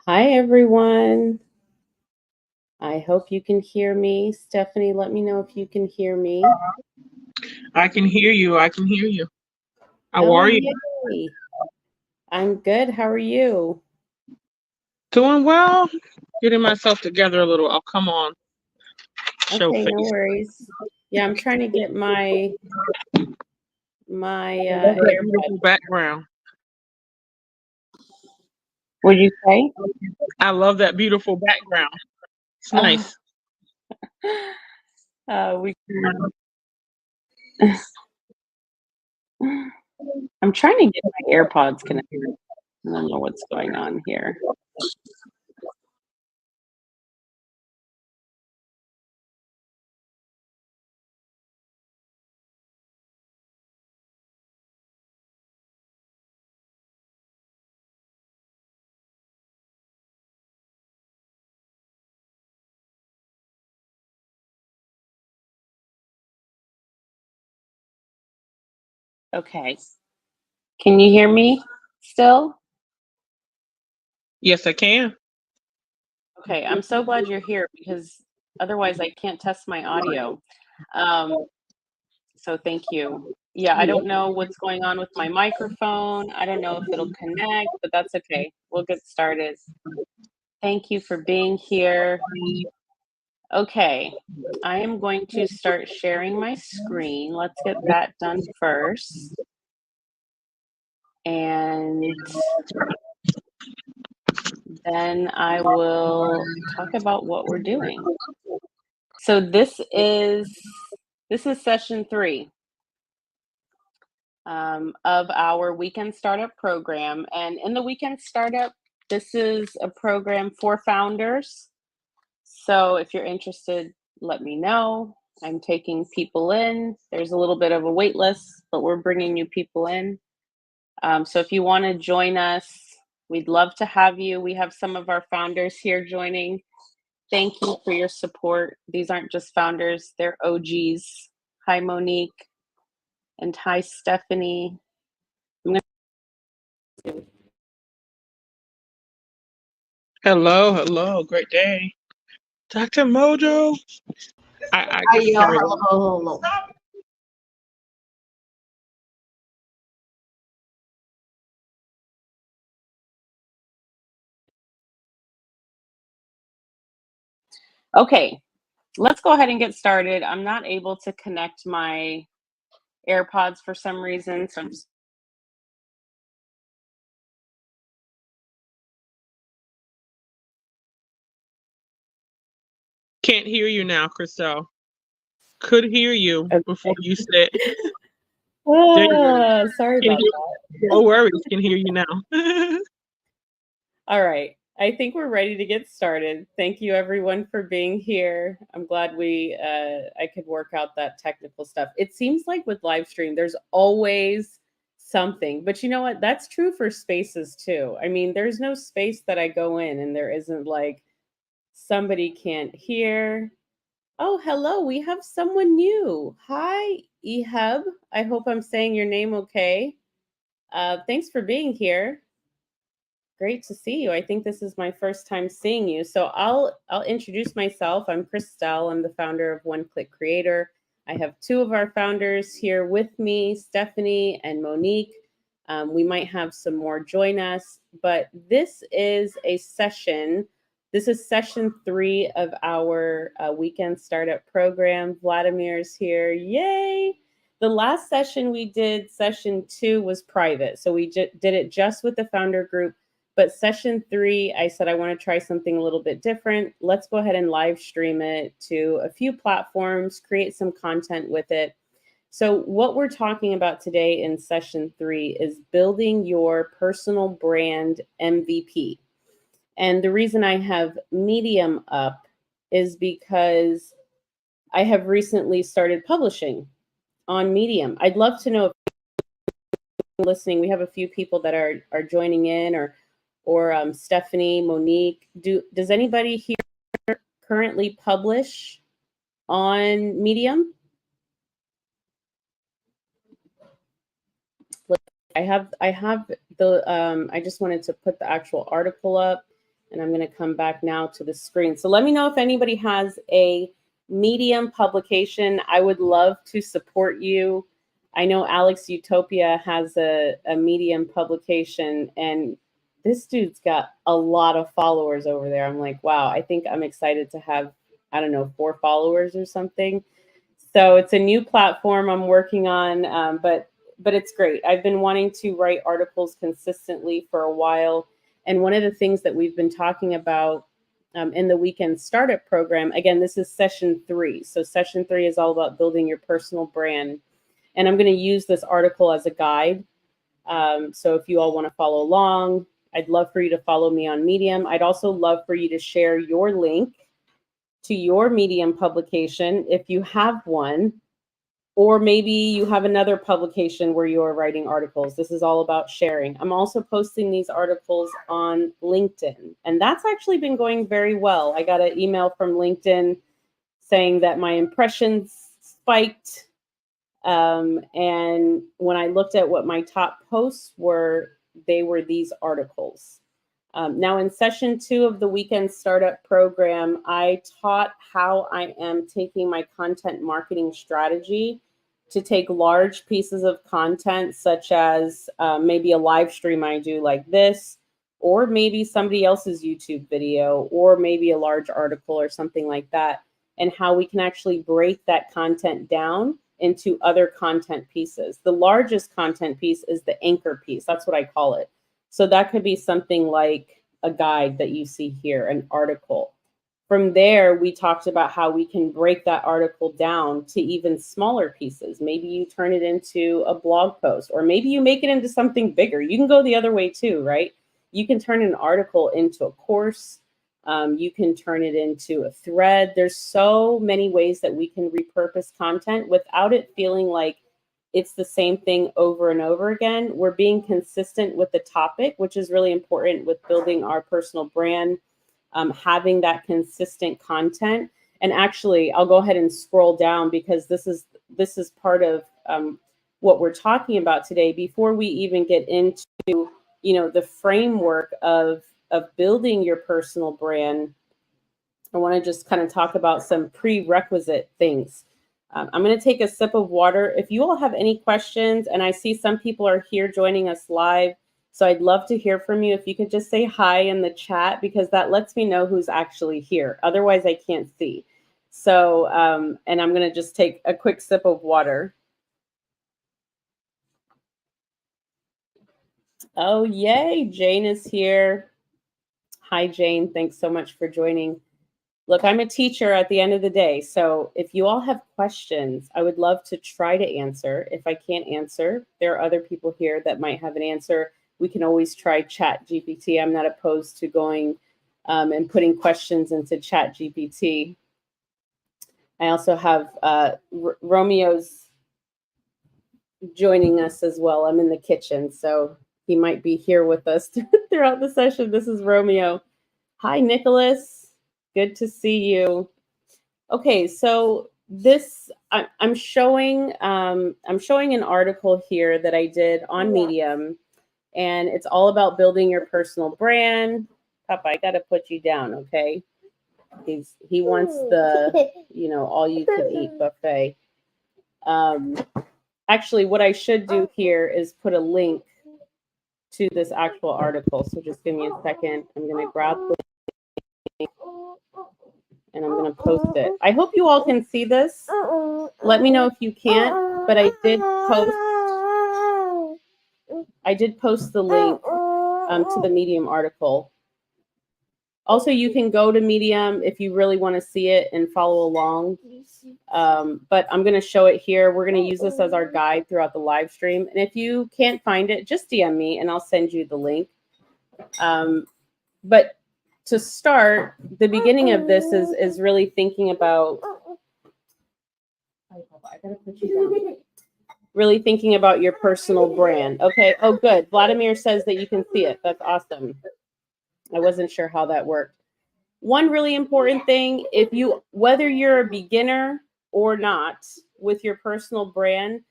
Hi, everyone. I hope you can hear me. Stephanie, let me know if you can hear me. I can hear you. I can hear you. How Oh, are you? yay. I'm good. How are you? Doing well. Getting myself together a little. I'll come on. Show Okay, no face. worries. Yeah, I'm trying to get my I love that AirPod. beautiful background. What'd you say? I love that beautiful background. It's Oh, nice. we. I'm trying to get my AirPods connected. I don't know what's going on here. Okay. Can you hear me still? Yes, I can. Okay, I'm so glad you're here because otherwise I can't test my audio. Um, so thank you. Yeah, I don't know what's going on with my microphone. I don't know if it'll connect, but that's okay. We'll get started. Thank you for being here. Okay, I am going to start sharing my screen. Let's get that done first. And then I will talk about what we're doing. So this is session 3 of our Weekend Startup program. And in the Weekend Startup, this is a program for founders. So if you're interested, let me know. I'm taking people in. There's a little bit of a wait list, but we're bringing new people in. So if you want to join us, we'd love to have you. We have some of our founders here joining. Thank you for your support. These aren't just founders, they're OGs. Hi, Monique, and hi, Stephanie. Hello, hello. Great day. Dr. Mojo. I Hi, can y'all. hear it. Hello. Okay, let's go ahead and get started. I'm not able to connect my AirPods for some reason, so I'm just Can't hear you now, Christelle. Could hear you before okay. you said. There you go. Sorry Can about hear, that. no worries. Can hear you now. All right. I think we're ready to get started. Thank you everyone for being here. I'm glad I could work out that technical stuff. It seems like with live stream there's always something. But you know what? That's true for spaces too. I mean, there's no space that I go in and there isn't like somebody can't hear. Oh, hello. We have someone new. Hi, Ehub. I hope I'm saying your name okay. Thanks for being here. Great to see you. I think this is my first time seeing you. So I'll introduce myself. I'm Christelle. I'm the founder of One Click Creator. I have two of our founders here with me, Stephanie and Monique. We might have some more join us, but this is a session. This is session 3 of our weekend startup program. Vladimir's here. Yay! The last session we did, session 2, was private. So we did it just with the founder group, but session 3, I said I want to try something a little bit different. Let's go ahead and live stream it to a few platforms, create some content with it. So what we're talking about today in session 3 is building your personal brand MVP. And the reason I have Medium up is because I have recently started publishing on Medium. I'd love to know if listening. We have a few people that are joining in, or Stephanie, Monique. Does anybody here currently publish on Medium? I have the I just wanted to put the actual article up. And I'm going to come back now to the screen. So let me know if anybody has a Medium publication. I would love to support you. I know Alex Utopia has a Medium publication, and this dude's got a lot of followers over there. I'm like, wow, I think I'm excited to have, I don't know, 4 followers or something. So it's a new platform I'm working on, but it's great. I've been wanting to write articles consistently for a while. And one of the things that we've been talking about in the weekend startup program, again, this is session 3. So session 3 is all about building your personal brand. And I'm going to use this article as a guide. So if you all want to follow along, I'd love for you to follow me on Medium. I'd also love for you to share your link to your Medium publication if you have one, or maybe you have another publication where you're writing articles. This is all about sharing. I'm also posting these articles on LinkedIn, and that's actually been going very well. I got an email from LinkedIn saying that my impressions spiked. And when I looked at what my top posts were, they were these articles. Now in session 2 of the Weekend Startup Program, I taught how I am taking my content marketing strategy to take large pieces of content, such as maybe a live stream I do like this, or maybe somebody else's YouTube video, or maybe a large article or something like that, and how we can actually break that content down into other content pieces. The largest content piece is the anchor piece. That's what I call it. So that could be something like a guide that you see here, an article. From there, we talked about how we can break that article down to even smaller pieces. Maybe you turn it into a blog post, or maybe you make it into something bigger. You can go the other way too, right? You can turn an article into a course. You can turn it into a thread. There's so many ways that we can repurpose content without it feeling like it's the same thing over and over again. We're being consistent with the topic, which is really important with building our personal brand, having that consistent content. And actually, I'll go ahead and scroll down because this is part of what we're talking about today. Before we even get into the framework of building your personal brand, I want to just kind of talk about some prerequisite things. I'm going to take a sip of water. If you all have any questions, and I see some people are here joining us live, so I'd love to hear from you. If you could just say hi in the chat, because that lets me know who's actually here. Otherwise, I can't see. So, and I'm going to just take a quick sip of water. Oh, yay. Jane is here. Hi, Jane. Thanks so much for joining. Look, I'm a teacher at the end of the day. So if you all have questions, I would love to try to answer. If I can't answer, there are other people here that might have an answer. We can always try ChatGPT. I'm not opposed to going and putting questions into ChatGPT. I also have Romeo's joining us as well. I'm in the kitchen, so he might be here with us throughout the session. This is Romeo. Hi, Nicholas. Good to see you. Okay, so this I'm showing an article here that I did on Medium, and it's all about building your personal brand. Papa, I gotta put you down, okay? He wants the all you can eat buffet. Actually, what I should do here is put a link to this actual article. So just give me a second. I'm gonna grab the link and I'm going to post it. I hope you all can see this. Let me know if you can't, but I did post the link to the Medium article. Also, you can go to Medium if you really want to see it and follow along. But I'm going to show it here. We're going to use this as our guide throughout the live stream. And if you can't find it, just DM me and I'll send you the link. But to start, the beginning of this is really thinking about really thinking about your personal brand. Okay. Oh, good. Vladimir says that you can see it. That's awesome. I wasn't sure how that worked. One really important thing, whether you're a beginner or not with your personal brand,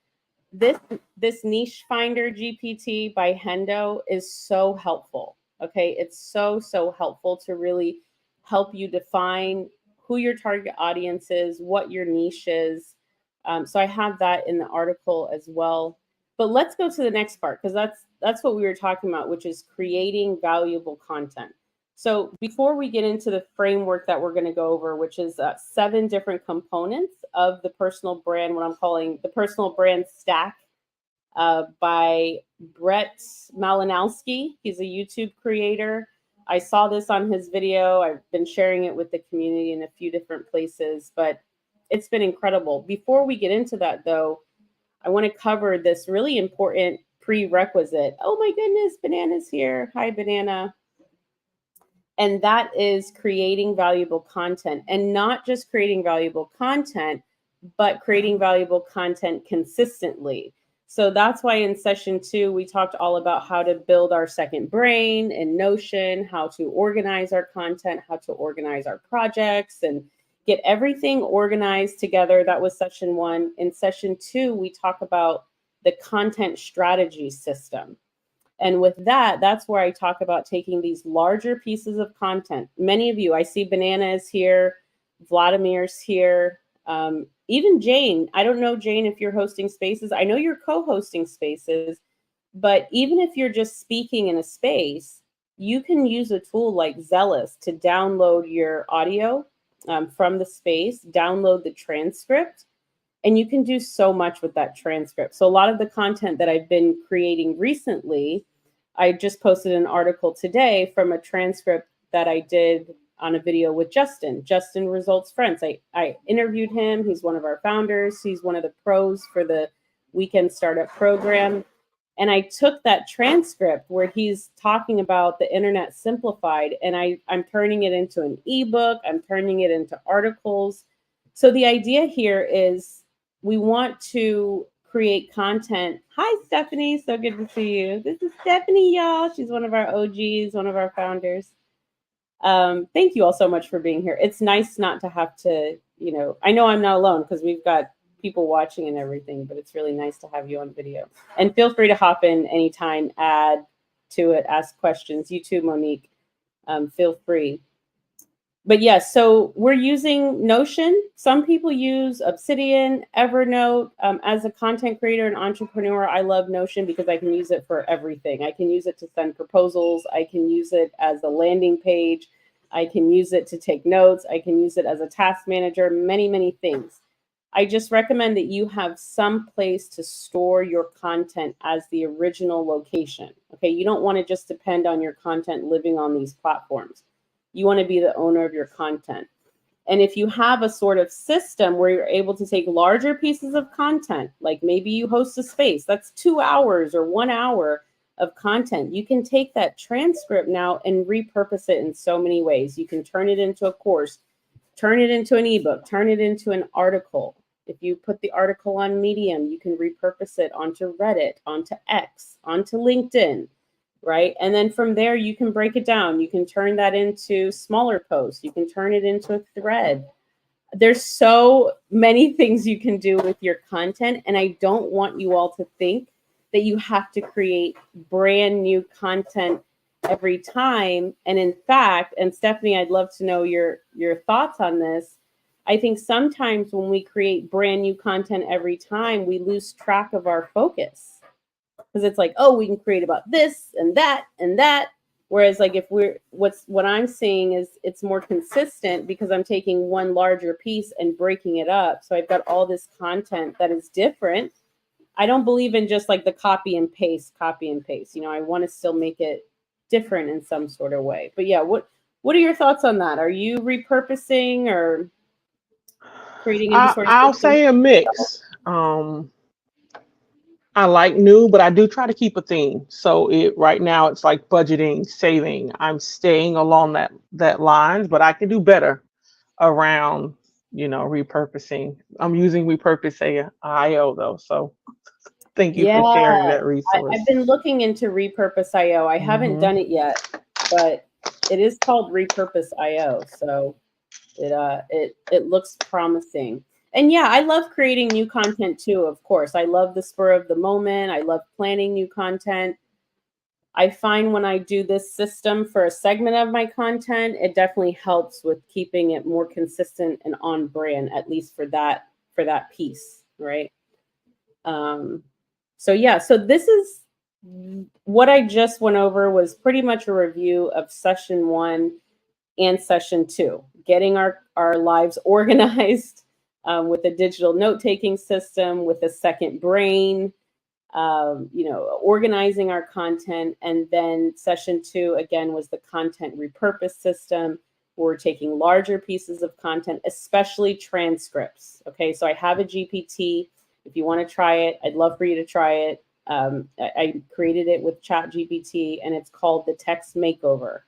this Niche Finder GPT by Hendo is so helpful. Okay, it's so, so helpful to really help you define who your target audience is, what your niche is. So I have that in the article as well. But let's go to the next part, because that's what we were talking about, which is creating valuable content. So before we get into the framework that we're going to go over, which is 7 different components of the personal brand, what I'm calling the personal brand stack, by Brett Malinowski. He's a YouTube creator. I saw this on his video. I've been sharing it with the community in a few different places, but it's been incredible. Before we get into that, though, I want to cover this really important prerequisite. Oh my goodness, Banana's here. Hi, Banana. And that is creating valuable content, and not just creating valuable content, but creating valuable content consistently. So that's why in session 2, we talked all about how to build our second brain in Notion, how to organize our content, how to organize our projects, and get everything organized together. That was session 1. In session 2, we talk about the content strategy system. And with that, that's where I talk about taking these larger pieces of content. Many of you, I see Banana is here, Vladimir's here, even Jane. I don't know, Jane, if you're hosting spaces. I know you're co-hosting spaces, but even if you're just speaking in a space, you can use a tool like Zealous to download your audio from the space, download the transcript, and you can do so much with that transcript. So a lot of the content that I've been creating recently, I just posted an article today from a transcript that I did on a video with Justin Results Friends. I interviewed him. He's one of our founders. He's one of the pros for the Weekend Startup Program. And I took that transcript where he's talking about the internet simplified, and I'm turning it into an ebook. I'm turning it into articles. So the idea here is we want to create content. Hi, Stephanie. So good to see you. This is Stephanie, y'all. She's one of our OGs, one of our founders. Thank you all so much for being here. It's nice not to have to, I know I'm not alone because we've got people watching and everything, but it's really nice to have you on video. And feel free to hop in anytime, add to it, ask questions. You too, Monique. Feel free. But yes, so we're using Notion. Some people use Obsidian, Evernote. As a content creator and entrepreneur, I love Notion because I can use it for everything. I can use it to send proposals. I can use it as a landing page. I can use it to take notes. I can use it as a task manager, many, many things. I just recommend that you have some place to store your content as the original location. Okay, you don't want to just depend on your content living on these platforms. You want to be the owner of your content. And if you have a sort of system where you're able to take larger pieces of content, like maybe you host a space, that's 2 hours or 1 hour of content. You can take that transcript now and repurpose it in so many ways. You can turn it into a course, turn it into an ebook, turn it into an article. If you put the article on Medium, you can repurpose it onto Reddit, onto X, onto LinkedIn. Right? And then from there, you can break it down. You can turn that into smaller posts. You can turn it into a thread. There's so many things you can do with your content. And I don't want you all to think that you have to create brand new content every time. And in fact, and Stephanie, I'd love to know your thoughts on this. I think sometimes when we create brand new content every time, we lose track of our focus. Because it's like, oh, we can create about this and that and that. Whereas like if what I'm seeing is it's more consistent because I'm taking one larger piece and breaking it up. So I've got all this content that is different. I don't believe in just like the copy and paste. I want to still make it different in some sort of way. But yeah, what are your thoughts on that? Are you repurposing or creating any sort of I'll system? say a mix. I like new, but I do try to keep a theme. So right now it's like budgeting, saving. I'm staying along that lines, but I can do better around, repurposing. I'm using Repurpose.io though. So thank you for sharing that resource. I've been looking into Repurpose.io. I haven't done it yet, but it is called Repurpose.io. So it looks promising. And yeah, I love creating new content too, of course. I love the spur of the moment. I love planning new content. I find when I do this system for a segment of my content, it definitely helps with keeping it more consistent and on brand, at least for that piece, right? So yeah, so this is what I just went over was pretty much a review of session 1 and session 2, getting our lives organized with a digital note-taking system, with a second brain, organizing our content. And then session 2, again, was the content repurpose system. We're taking larger pieces of content, especially transcripts. Okay, so I have a GPT. If you want to try it, I'd love for you to try it. I created it with ChatGPT, and it's called the Text Makeover.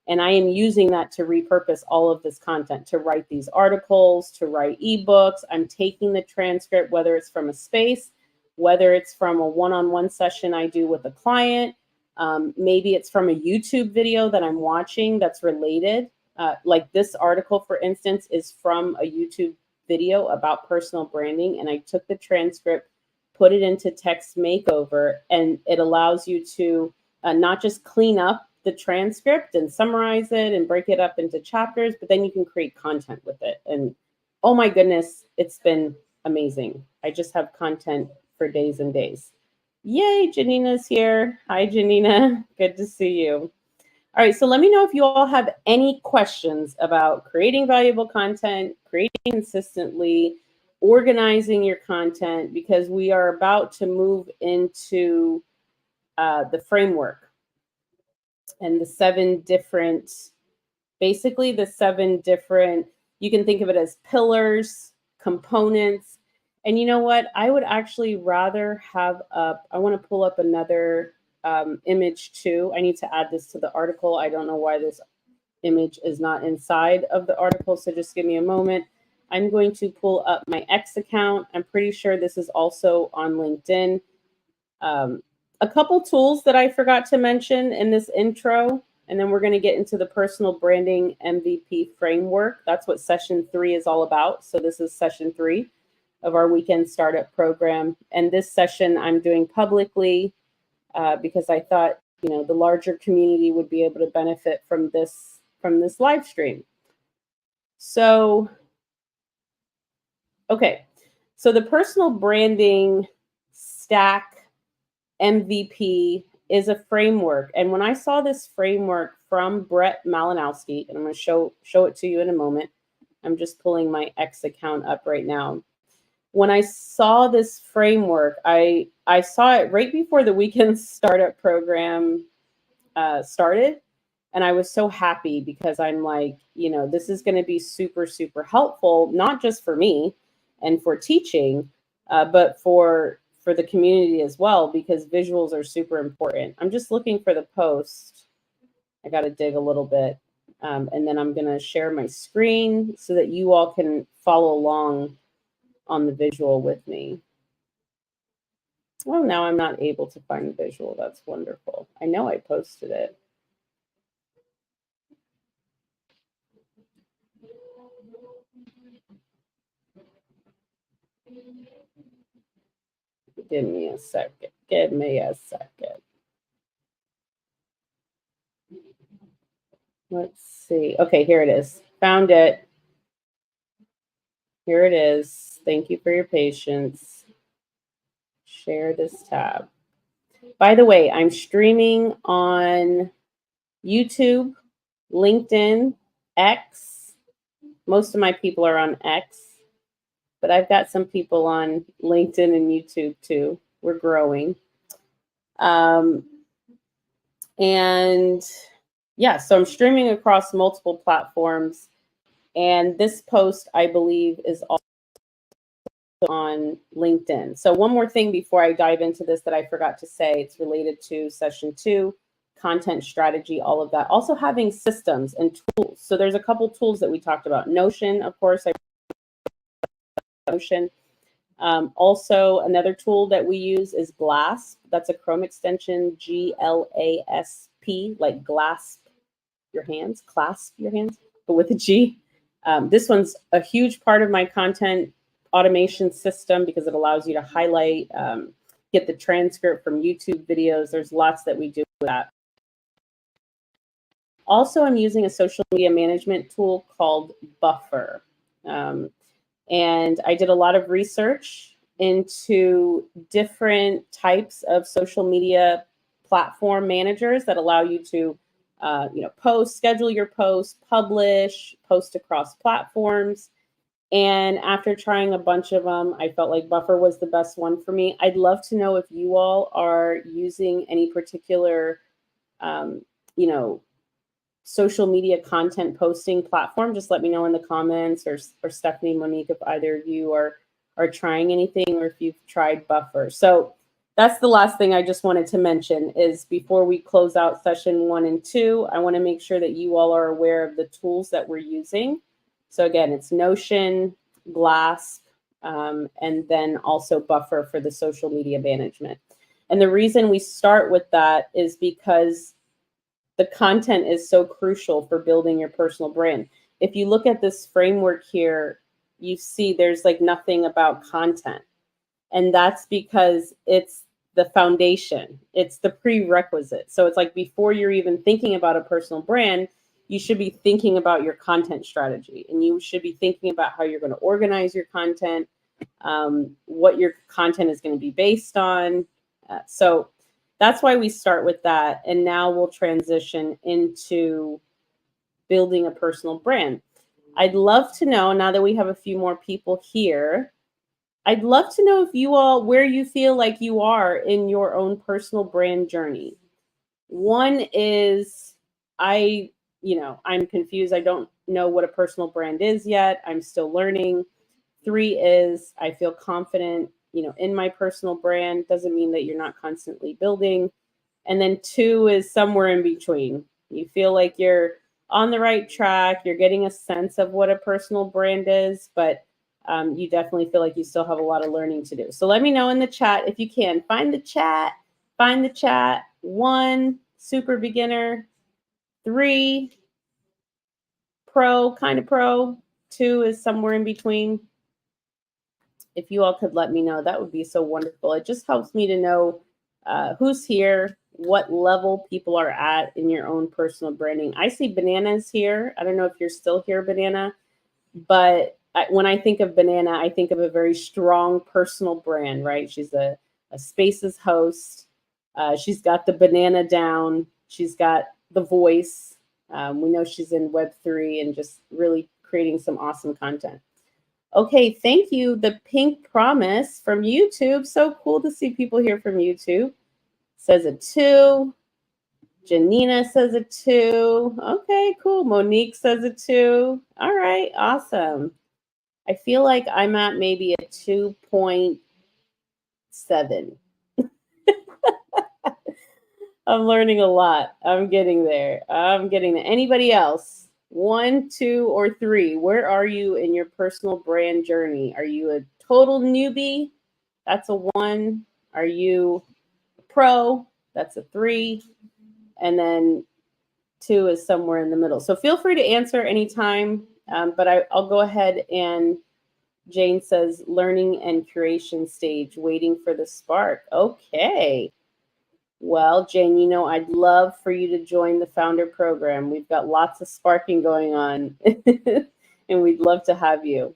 And I am using that to repurpose all of this content, to write these articles, to write ebooks. I'm taking the transcript, whether it's from a space, whether it's from a one-on-one session I do with a client, maybe it's from a YouTube video that I'm watching that's related. Like this article, for instance, is from a YouTube video about personal branding, and I took the transcript, put it into Text Makeover, and it allows you to not just clean up the transcript and summarize it and break it up into chapters, but then you can create content with it. And oh my goodness, it's been amazing. I just have content for days and days. Yay, Janina's here. Hi, Janina. Good to see you. All right, so let me know if you all have any questions about creating valuable content, creating consistently, organizing your content, because we are about to move into the framework and the 7 different, basically the 7 different, you can think of it as pillars, components. And you know what? I would actually rather have up, I want to pull up another image too. I need to add this to the article. I don't know why this image is not inside of the article, so just give me a moment. I'm going to pull up my X account. I'm pretty sure this is also on LinkedIn. A couple tools that I forgot to mention in this intro, and then we're going to get into the personal branding MVP framework. That's what session 3 is all about. So this is session 3 of our weekend startup program. And this session I'm doing publicly because I thought, the larger community would be able to benefit from this live stream. So, okay. So the personal branding stack MVP is a framework. And when I saw this framework from Brett Malinowski, and I'm going to show it to you in a moment. I'm just pulling my X account up right now. When I saw this framework, I saw it right before the weekend startup program started. And I was so happy because I'm like, this is going to be super, super helpful, not just for me and for teaching, but for the community as well, because visuals are super important. I'm just looking for the post. I got to dig a little bit. And then I'm going to share my screen so that you all can follow along on the visual with me. Oh, now I'm not able to find the visual. That's wonderful. I know I posted it. Give me a second. Give me a second. Let's see. Okay, here it is. Found it. Here it is. Thank you for your patience. Share this tab. By the way, I'm streaming on YouTube, LinkedIn, X. Most of my people are on X, but I've got some people on LinkedIn and YouTube too. We're growing. And yeah, so I'm streaming across multiple platforms. And this post, I believe, is also on LinkedIn. So one more thing before I dive into this that I forgot to say, it's related to session 2, content strategy, all of that. Also having systems and tools. So there's a couple tools that we talked about. Notion, of course, Notion. Also, another tool that we use is GLASP. That's a Chrome extension, GLASP, like clasp your hands, but with a G. This one's a huge part of my content automation system because it allows you to highlight, get the transcript from YouTube videos. There's lots that we do with that. Also, I'm using a social media management tool called Buffer. And I did a lot of research into different types of social media platform managers that allow you to, post, schedule your posts, publish, post across platforms. And after trying a bunch of them, I felt like Buffer was the best one for me. I'd love to know if you all are using any particular, um, you know, social media content posting platform. Just let me know in the comments, or Stephanie, Monique, if either of you are trying anything, or if you've tried Buffer. So that's the last thing I just wanted to mention is before we close out session 1 and 2, I want to make sure that you all are aware of the tools that we're using. So again, it's Notion, Glass, and then also Buffer for the social media management. And the reason we start with that is because the content is so crucial for building your personal brand. If you look at this framework here, you see there's like nothing about content. And that's because it's the foundation, it's the prerequisite. So it's like before you're even thinking about a personal brand, you should be thinking about your content strategy, and you should be thinking about how you're going to organize your content, what your content is going to be based on. So that's why we start with that. And now we'll transition into building a personal brand. I'd love to know, now that we have a few more people here, I'd love to know if you all, where you feel like you are in your own personal brand journey. One is, I'm confused. I don't know what a personal brand is yet. I'm still learning. 3 is, I feel confident, in my personal brand. Doesn't mean that you're not constantly building. And then 2 is somewhere in between. You feel like you're on the right track. You're getting a sense of what a personal brand is, but you definitely feel like you still have a lot of learning to do. So let me know in the chat if you can. Find the chat. 1, super beginner. 3, pro, kind of pro. 2 is somewhere in between. If you all could let me know, that would be so wonderful. It just helps me to know who's here, what level people are at in your own personal branding. I see Banana's here. I don't know if you're still here, Banana, but when I think of Banana, I think of a very strong personal brand, right? She's a Spaces host. She's got the banana down. She's got the voice. We know she's in Web3 and just really creating some awesome content. Okay, thank you. The Pink Promise from YouTube. So cool to see people here from YouTube. Says a 2. Janina says a 2. Okay, cool. Monique says a 2. All right, awesome. I feel like I'm at maybe a 2.7. I'm learning a lot. I'm getting there. Anybody else? 1, 2, or 3. Where are you in your personal brand journey? Are you a total newbie? That's a 1. Are you pro? That's a 3. And then 2 is somewhere in the middle. So feel free to answer anytime. But I'll go ahead, and Jane says learning and curation stage, waiting for the spark. Okay. Well, Jane, I'd love for you to join the founder program. We've got lots of sparking going on, and we'd love to have you.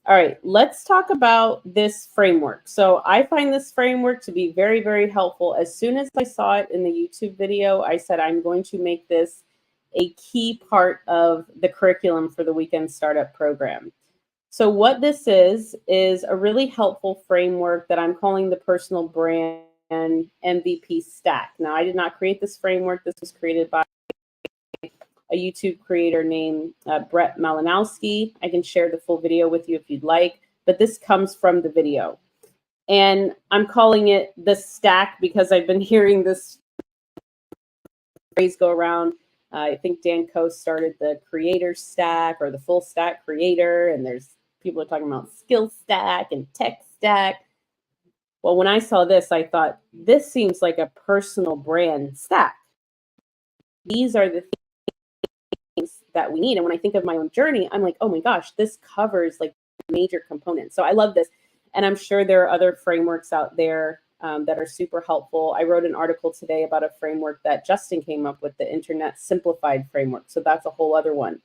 All right, let's talk about this framework. So I find this framework to be very, very helpful. As soon as I saw it in the YouTube video, I said, I'm going to make this a key part of the curriculum for the Weekend Startup program. So what this is a really helpful framework that I'm calling the personal brand MVP stack. Now, I did not create this framework. This was created by a YouTube creator named Brett Malinowski. I can share the full video with you if you'd like, but this comes from the video. And I'm calling it the stack because I've been hearing this phrase go around. I think Dan Koh started the creator stack or the full stack creator, and there's people are talking about skill stack and tech stack. Well, when I saw this, I thought, this seems like a personal brand stack. These are the things that we need. And when I think of my own journey, I'm like, oh my gosh, this covers like major components. So I love this. And I'm sure there are other frameworks out there that are super helpful. I wrote an article today about a framework that Justin came up with, the Internet Simplified framework. So that's a whole other one.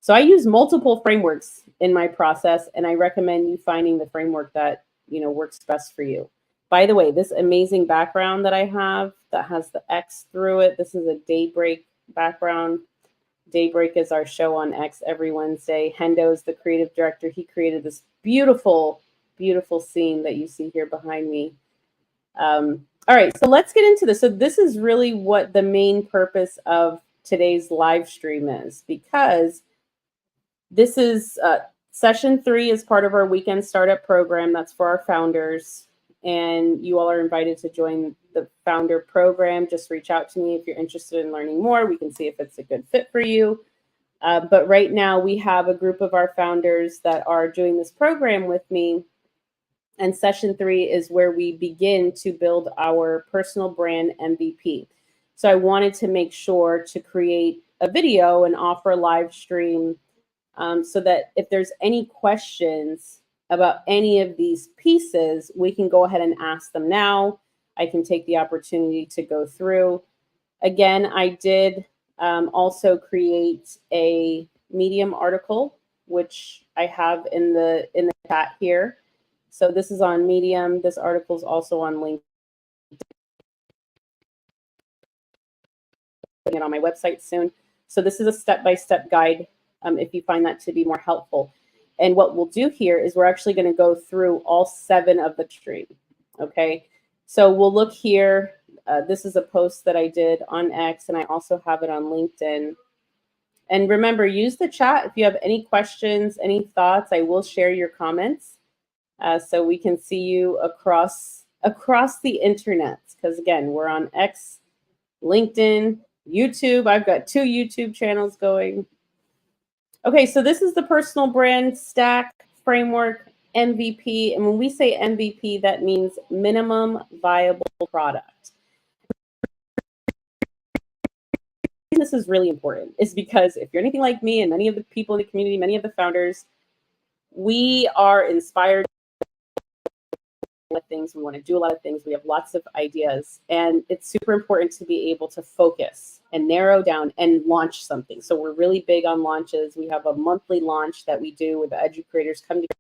So I use multiple frameworks in my process, and I recommend you finding the framework that works best for you. By the way, this amazing background that I have that has the X through it, this is a Daybreak background. Daybreak is our show on X every Wednesday. Hendo is the creative director. He created this beautiful, beautiful scene that you see here behind me. All right, so let's get into this. So this is really what the main purpose of today's live stream is, because this is session 3 is part of our weekend startup program. That's for our founders. And you all are invited to join the founder program. Just reach out to me if you're interested in learning more. We can see if it's a good fit for you. But right now we have a group of our founders that are doing this program with me. And session 3 is where we begin to build our personal brand MVP. So I wanted to make sure to create a video and offer a live stream so that if there's any questions about any of these pieces, we can go ahead and ask them now. I can take the opportunity to go through. Again, I did also create a Medium article, which I have in the chat here. So this is on Medium. This article is also on LinkedIn. Putting it on my website soon. So this is a step-by-step guide if you find that to be more helpful. And what we'll do here is we're actually going to go through all 7 of the stream. Okay, so we'll look here. This is a post that I did on X, and I also have it on LinkedIn. And remember, use the chat if you have any questions, any thoughts. I will share your comments so we can see you across the internet. Because again, we're on X, LinkedIn, YouTube. I've got 2 YouTube channels going. Okay, so this is the personal brand stack framework MVP. And when we say MVP, that means minimum viable product. This is really important is because if you're anything like me and many of the people in the community, many of the founders, we are inspired with things. We want to do a lot of things. We have lots of ideas, and it's super important to be able to focus and narrow down and launch something. So we're really big on launches. We have a monthly launch that we do where the educators come together,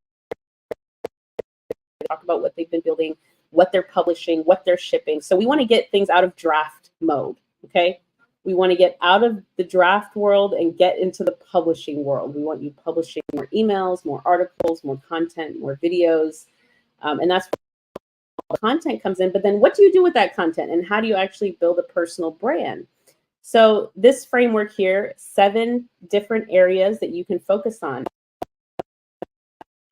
talk about what they've been building, what they're publishing, what they're shipping. So we want to get things out of draft mode. Okay. We want to get out of the draft world and get into the publishing world. We want you publishing more emails, more articles, more content, more videos. And that's where content comes in. But then what do you do with that content? And how do you actually build a personal brand? So this framework here, 7 different areas that you can focus on.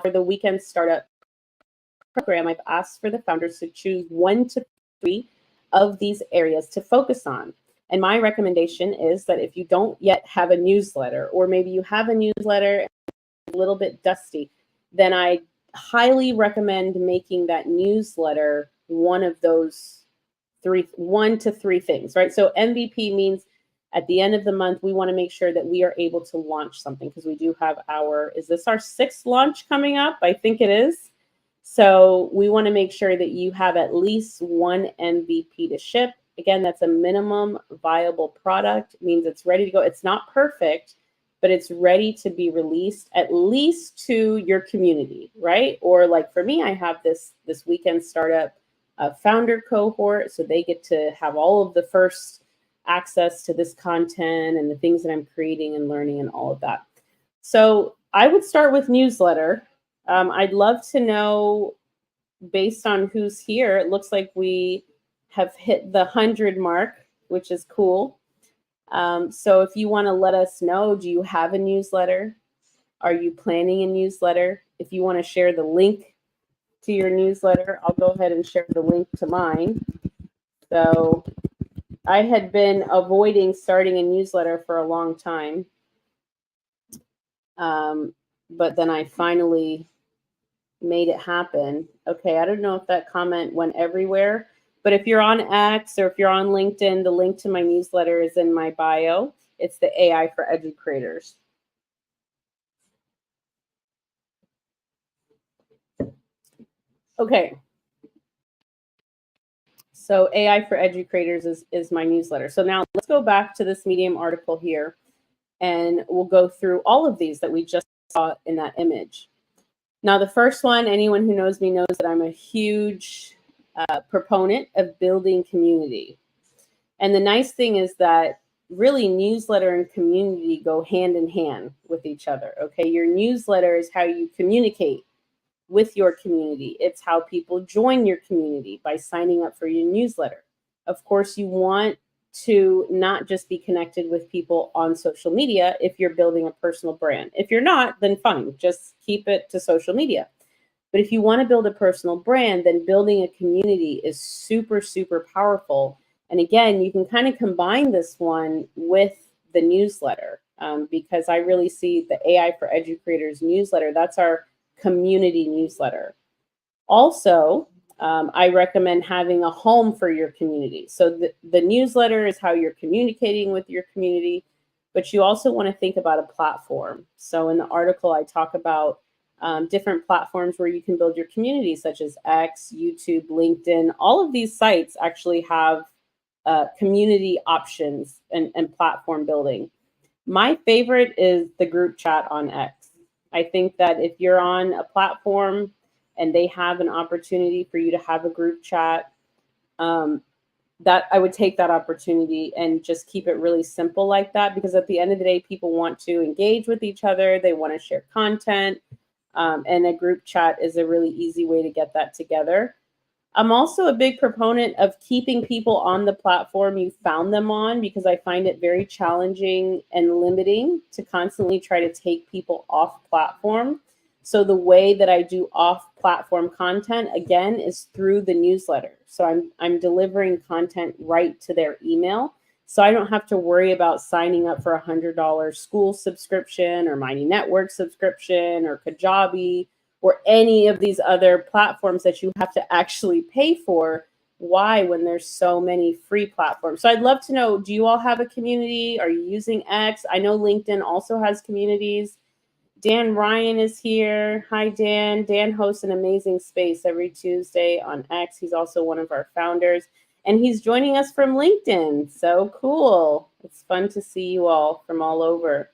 For the weekend startup program, I've asked for the founders to choose 1 to 3 of these areas to focus on. And my recommendation is that if you don't yet have a newsletter, or maybe you have a newsletter and it's a little bit dusty, then I highly recommend making that newsletter one of those 1 to 3 things, right? So MVP means at the end of the month, we want to make sure that we are able to launch something, because we do have is this our 6th launch coming up? I think it is. So we want to make sure that you have at least 1 MVP to ship. Again, that's a minimum viable product. It means it's ready to go. It's not perfect, but it's ready to be released at least to your community, right? Or like for me, I have this weekend startup founder cohort, so they get to have all of the first access to this content and the things that I'm creating and learning and all of that. So I would start with newsletter. I'd love to know, based on who's here, it looks like we have hit the 100 mark, which is cool. So if you want to let us know, do you have a newsletter? Are you planning a newsletter? If you want to share the link to your newsletter, I'll go ahead and share the link to mine. So I had been avoiding starting a newsletter for a long time. But then I finally made it happen. Okay, I don't know if that comment went everywhere, but if you're on X or if you're on LinkedIn, the link to my newsletter is in my bio. It's the AI for Educreators. Okay. So AI for Educators is my newsletter. So now let's go back to this Medium article here, and we'll go through all of these that we just saw in that image. Now, the first one, anyone who knows me knows that I'm a huge proponent of building community. And the nice thing is that really newsletter and community go hand in hand with each other. Okay, your newsletter is how you communicate with your community. It's how people join your community by signing up for your newsletter. Of course, you want to not just be connected with people on social media if you're building a personal brand. If you're not, then fine, just keep it to social media. But if you want to build a personal brand, then building a community is super, super powerful. And again, you can kind of combine this one with the newsletter because I really see the AI for Educators newsletter. That's our community newsletter. Also, I recommend having a home for your community. So the newsletter is how you're communicating with your community, but you also want to think about a platform. So in the article, I talk about different platforms where you can build your community, such as X, YouTube, LinkedIn. All of these sites actually have community options and platform building. My favorite is the group chat on X. I think that if you're on a platform and they have an opportunity for you to have a group chat, that I would take that opportunity and just keep it really simple like that, because at the end of the day, people want to engage with each other. They want to share content, and a group chat is a really easy way to get that together. I'm also a big proponent of keeping people on the platform you found them on, because I find it very challenging and limiting to constantly try to take people off platform. So the way that I do off-platform content, again, is through the newsletter. So I'm delivering content right to their email. So I don't have to worry about signing up for a $100 school subscription or Mighty Network subscription or Kajabi or any of these other platforms that you have to actually pay for. Why, when there's so many free platforms? So I'd love to know, do you all have a community? Are you using X? I know LinkedIn also has communities. Dan Ryan is here. Hi, Dan. Dan hosts an amazing space every Tuesday on X. He's also one of our founders, and he's joining us from LinkedIn. So cool. It's fun to see you all from all over.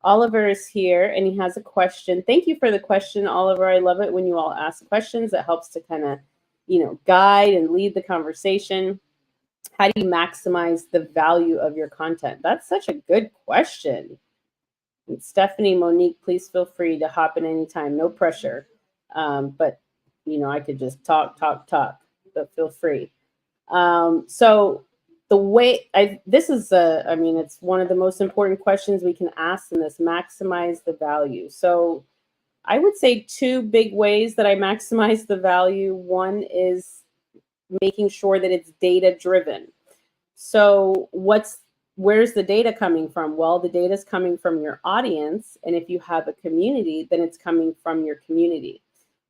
Oliver is here, and he has a question. Thank you for the question, Oliver. I love it when you all ask questions. It helps to kind of, guide and lead the conversation. How do you maximize the value of your content? That's such a good question. And Stephanie, Monique, please feel free to hop in anytime. No pressure. But, I could just talk, but feel free. So the way it's one of the most important questions we can ask in this: maximize the value. So I would say two big ways that I maximize the value. One is making sure that it's data driven. So where's the data coming from? Well, the data is coming from your audience. And if you have a community, then it's coming from your community.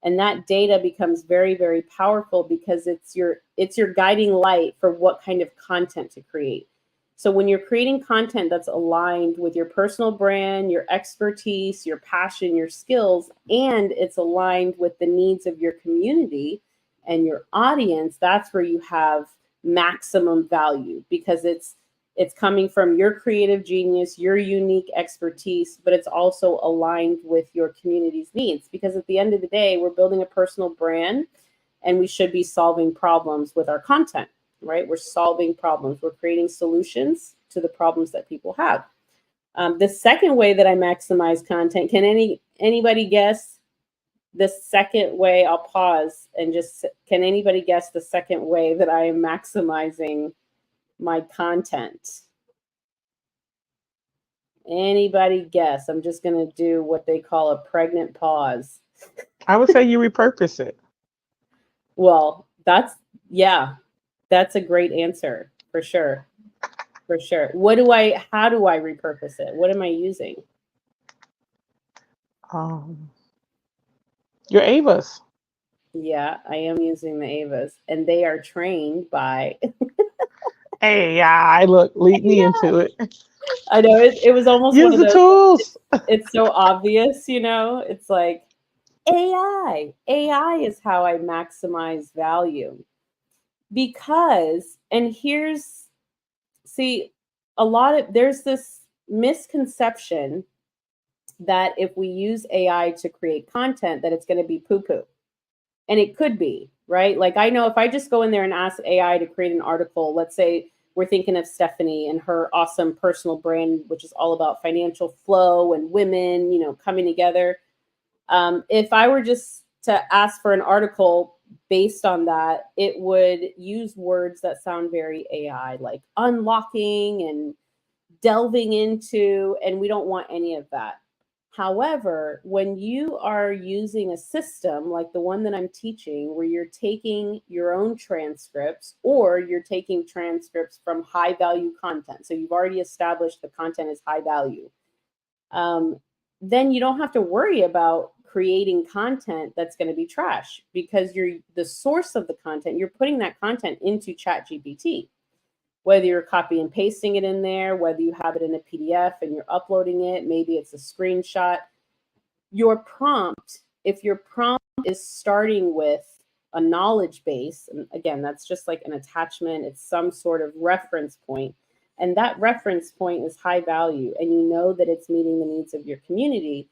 And that data becomes very, very powerful because it's your guiding light for what kind of content to create. So when you're creating content that's aligned with your personal brand, your expertise, your passion, your skills, and it's aligned with the needs of your community and your audience, that's where you have maximum value, because it's coming from your creative genius, your unique expertise, but it's also aligned with your community's needs. Because at the end of the day, we're building a personal brand and we should be solving problems with our content, right? We're solving problems. We're creating solutions to the problems that people have. The second way that I maximize content, can anybody guess the second way? I'll pause and can anybody guess the second way that I am maximizing my content? Anybody guess? I'm just going to do what they call a pregnant pause. I would say you repurpose it. Well, that's a great answer for sure. For sure. How do I repurpose it? What am I using? Your AVAs. Yeah, I am using the AVAs, and they are trained by AI. Look, lead me into it. I know it was almost use one of the those, tools. It's so obvious, it's like AI is how I maximize value. Because, and here's, see, there's this misconception that if we use AI to create content, that it's going to be poo poo. And it could be, right? Like, I know if I just go in there and ask AI to create an article, let's say we're thinking of Stephanie and her awesome personal brand, which is all about financial flow and women, coming together. If I were just to ask for an article based on that, it would use words that sound very AI, like unlocking and delving into, and we don't want any of that. However, when you are using a system like the one that I'm teaching, where you're taking your own transcripts or you're taking transcripts from high value content, so you've already established the content is high value, then you don't have to worry about creating content that's going to be trash, because you're the source of the content. You're putting that content into ChatGPT. Whether you're copy and pasting it in there, whether you have it in a PDF and you're uploading it, maybe it's a screenshot. Your prompt, if your prompt is starting with a knowledge base, and again, that's just like an attachment, it's some sort of reference point, and that reference point is high value, and you know that it's meeting the needs of your community,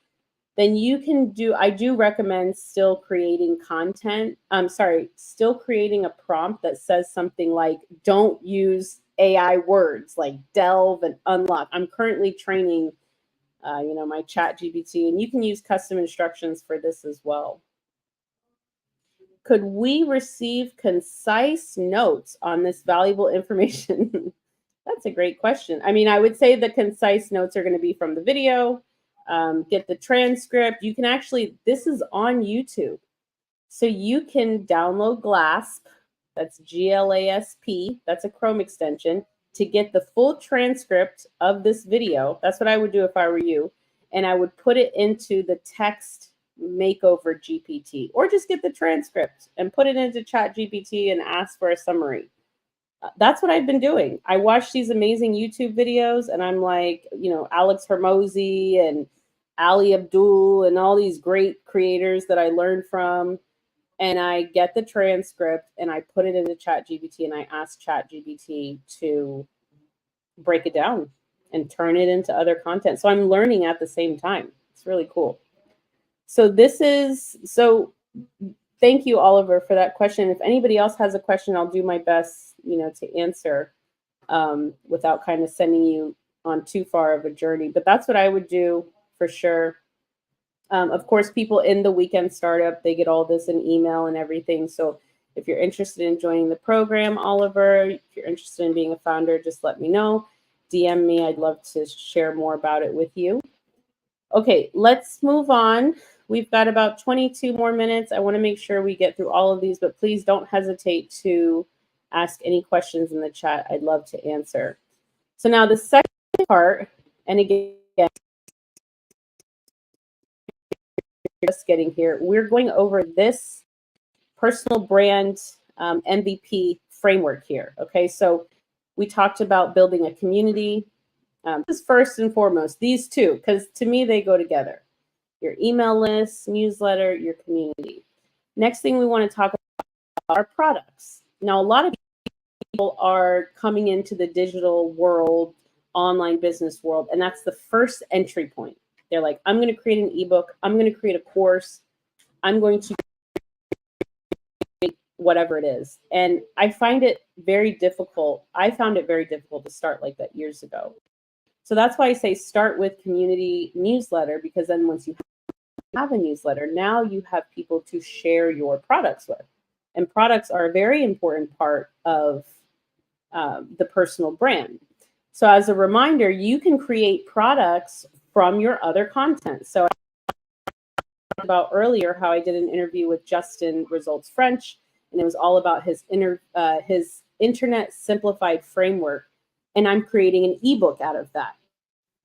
then you can I do recommend still creating content. Still creating a prompt that says something like, don't use AI words like delve and unlock. I'm currently training, my ChatGPT, and you can use custom instructions for this as well. Could we receive concise notes on this valuable information? That's a great question. I mean, I would say the concise notes are going to be from the video. Get the transcript. You can actually, this is on YouTube. So you can download GLASP, that's GLASP, that's a Chrome extension, to get the full transcript of this video. That's what I would do if I were you. And I would put it into the text makeover GPT, or just get the transcript and put it into ChatGPT and ask for a summary. That's what I've been doing. I watch these amazing YouTube videos and I'm like, Alex Hormozi and Ali Abdul and all these great creators that I learned from. And I get the transcript and I put it into ChatGPT and I ask ChatGPT to break it down and turn it into other content. So I'm learning at the same time. It's really cool. So thank you, Oliver, for that question. If anybody else has a question, I'll do my best, to answer without kind of sending you on too far of a journey. But that's what I would do for sure. Of course, people in the Weekend Startup, they get all this in email and everything. So if you're interested in joining the program, Oliver, if you're interested in being a founder, just let me know. DM me. I'd love to share more about it with you. Okay, let's move on. We've got about 22 more minutes. I want to make sure we get through all of these, but please don't hesitate to ask any questions in the chat. I'd love to answer. So now the second part, and again, just getting here, we're going over this personal brand MVP framework here. Okay, so we talked about building a community. This is first and foremost, these two, because to me, they go together. Your email list, newsletter, your community. Next thing we want to talk about are products. Now, a lot of people are coming into the digital world, online business world, and that's the first entry point. They're like, I'm going to create an ebook. I'm going to create a course. I'm going to create whatever it is. And I find it very difficult. I found it very difficult to start like that years ago. So that's why I say start with community newsletter, because then once you have a newsletter, now you have people to share your products with. And products are a very important part of the personal brand. So as a reminder, you can create products from your other content. So I talked about earlier how I did an interview with Justin Results French, and it was all about his internet simplified framework. And I'm creating an ebook out of that.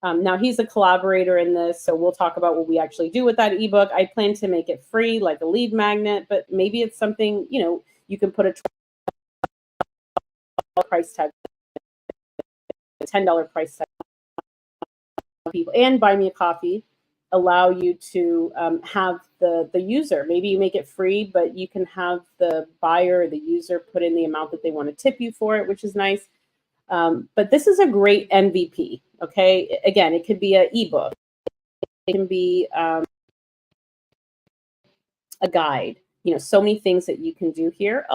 Now he's a collaborator in this, so we'll talk about what we actually do with that ebook. I plan to make it free, like a lead magnet, but maybe it's something, you can put a price tag, $10 price tag on people, and buy me a coffee, allow you to have the user. Maybe you make it free, but you can have the buyer or the user put in the amount that they want to tip you for it, which is nice. But this is a great MVP. Okay, again, it could be an ebook, it can be a guide. You know, so many things that you can do here.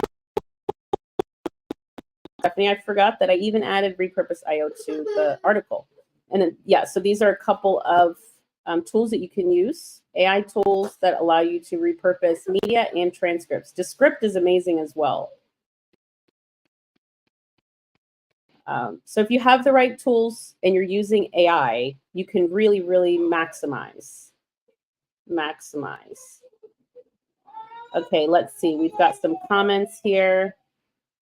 Stephanie, I forgot that I even added Repurpose.io to the article. And then, yeah, so these are a couple of tools that you can use, AI tools that allow you to repurpose media and transcripts. Descript is amazing as well. So if you have the right tools and you're using AI, you can really, really maximize. Okay, let's see. We've got some comments here.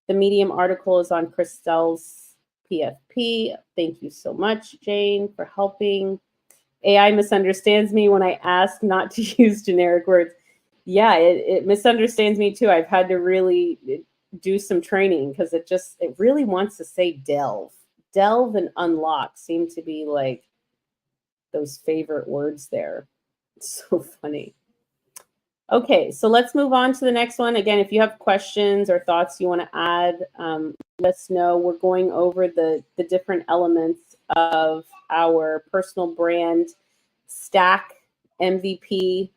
The Medium article is on Christelle's PFP. Thank you so much, Jane, for helping. AI misunderstands me when I ask not to use generic words. Yeah, it misunderstands me too. I've had to really do some training because it really wants to say delve. Delve and unlock seem to be like those favorite words there. It's so funny. Okay, so let's move on to the next one. Again, if you have questions or thoughts you want to add, let us know. We're going over the different elements of our personal brand stack MVP.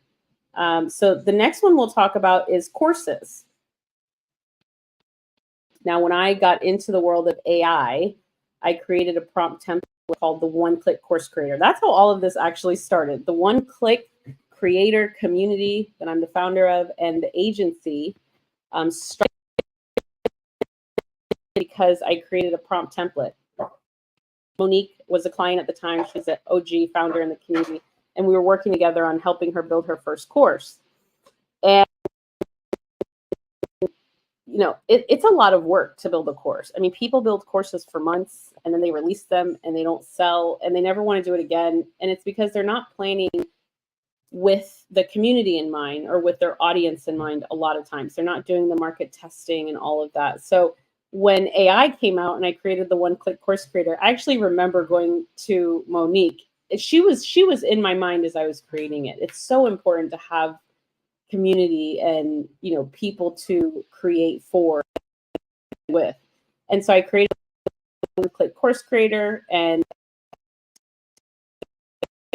So the next one we'll talk about is courses. Now, when I got into the world of AI, I created a prompt template called the One-Click Course Creator. That's how all of this actually started. The One-Click Creator community that I'm the founder of and the agency started because I created a prompt template. Monique was a client at the time. She's an OG founder in the community, and we were working together on helping her build her first course. And you know, it's a lot of work to build a course. I mean, people build courses for months and then they release them and they don't sell and they never want to do it again. And it's because they're not planning with the community in mind or with their audience in mind. A lot of times they're not doing the market testing and all of that. So when AI came out and I created the One-Click Course Creator, I actually remember going to Monique. She was in my mind as I was creating it. It's so important to have community and, you know, people to create for with. And so I created a One-Click Course Creator and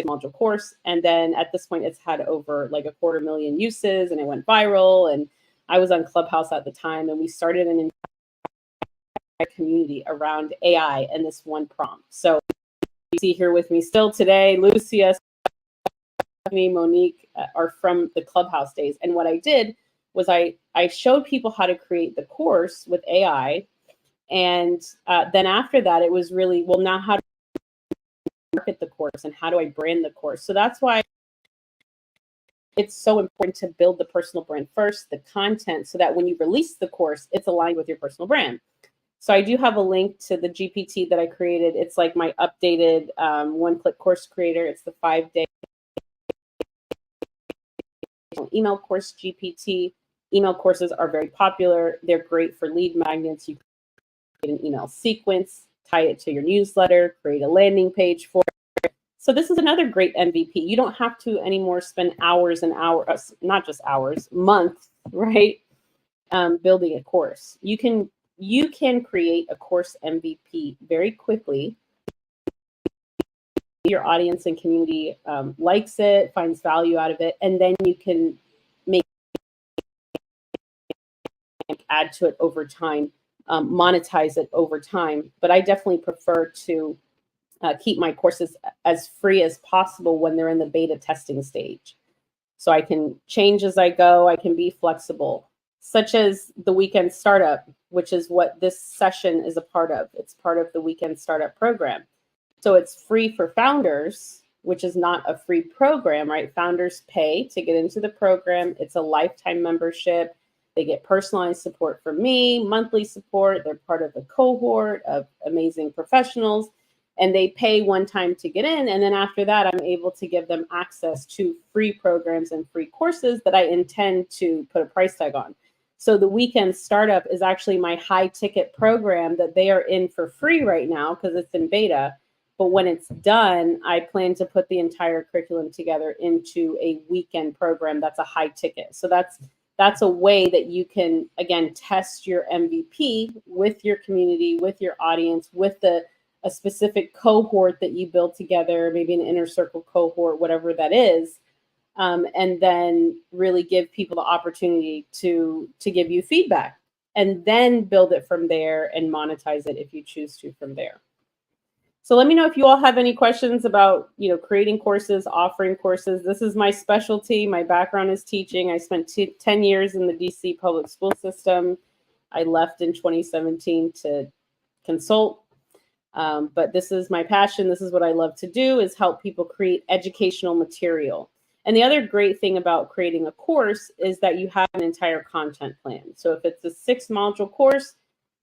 module course. And then at this point, it's had over like 250,000 uses and it went viral. And I was on Clubhouse at the time and we started an entire community around AI and this one prompt. So you see here with me still today, Lucia, Monique are from the Clubhouse days. And what I did was I showed people how to create the course with AI. And then after that, it was really, well, now how do I market the course and how do I brand the course? So that's why it's so important to build the personal brand first, the content, so that when you release the course, it's aligned with your personal brand. So I do have a link to the GPT that I created. It's like my updated One-Click Course Creator. It's the 5-day email course GPT. Email courses are very popular. They're great for lead magnets. You can create an email sequence, tie it to your newsletter, create a landing page for it. So this is another great MVP. You don't have to anymore spend hours and hours, not just hours, months, right? Building a course. You can create a course MVP very quickly. Your audience and community likes it, finds value out of it, and then you can add to it over time, monetize it over time. But I definitely prefer to keep my courses as free as possible when they're in the beta testing stage. So I can change as I go, I can be flexible, such as the Weekend Startup, which is what this session is a part of. It's part of the Weekend Startup program. So it's free for founders, which is not a free program, right? Founders pay to get into the program. It's a lifetime membership. They get personalized support from me, monthly support. They're part of a cohort of amazing professionals, and they pay one time to get in. And then after that, I'm able to give them access to free programs and free courses that I intend to put a price tag on. So the Weekend Startup is actually my high ticket program that they are in for free right now because it's in beta. But when it's done, I plan to put the entire curriculum together into a weekend program that's a high ticket. So that's a way that you can, again, test your MVP with your community, with your audience, with a specific cohort that you build together, maybe an inner circle cohort, whatever that is, and then really give people the opportunity to give you feedback, and then build it from there and monetize it if you choose to from there. So let me know if you all have any questions about, creating courses, offering courses. This is my specialty. My background is teaching. I spent 10 years in the DC public school system. I left in 2017 to consult. But this is my passion. This is what I love to do, is help people create educational material. And the other great thing about creating a course is that you have an entire content plan. So if it's a 6-module course,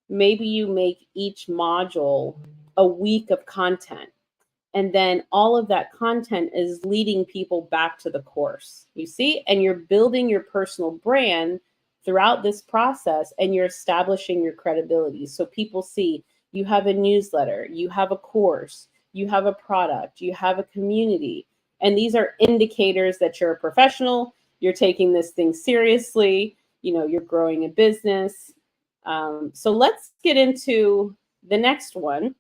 maybe you make each module a week of content. And then all of that content is leading people back to the course, you see? And you're building your personal brand throughout this process, and you're establishing your credibility. So people see you have a newsletter, you have a course, you have a product, you have a community. And these are indicators that you're a professional, you're taking this thing seriously, you're growing a business. So let's get into the next one,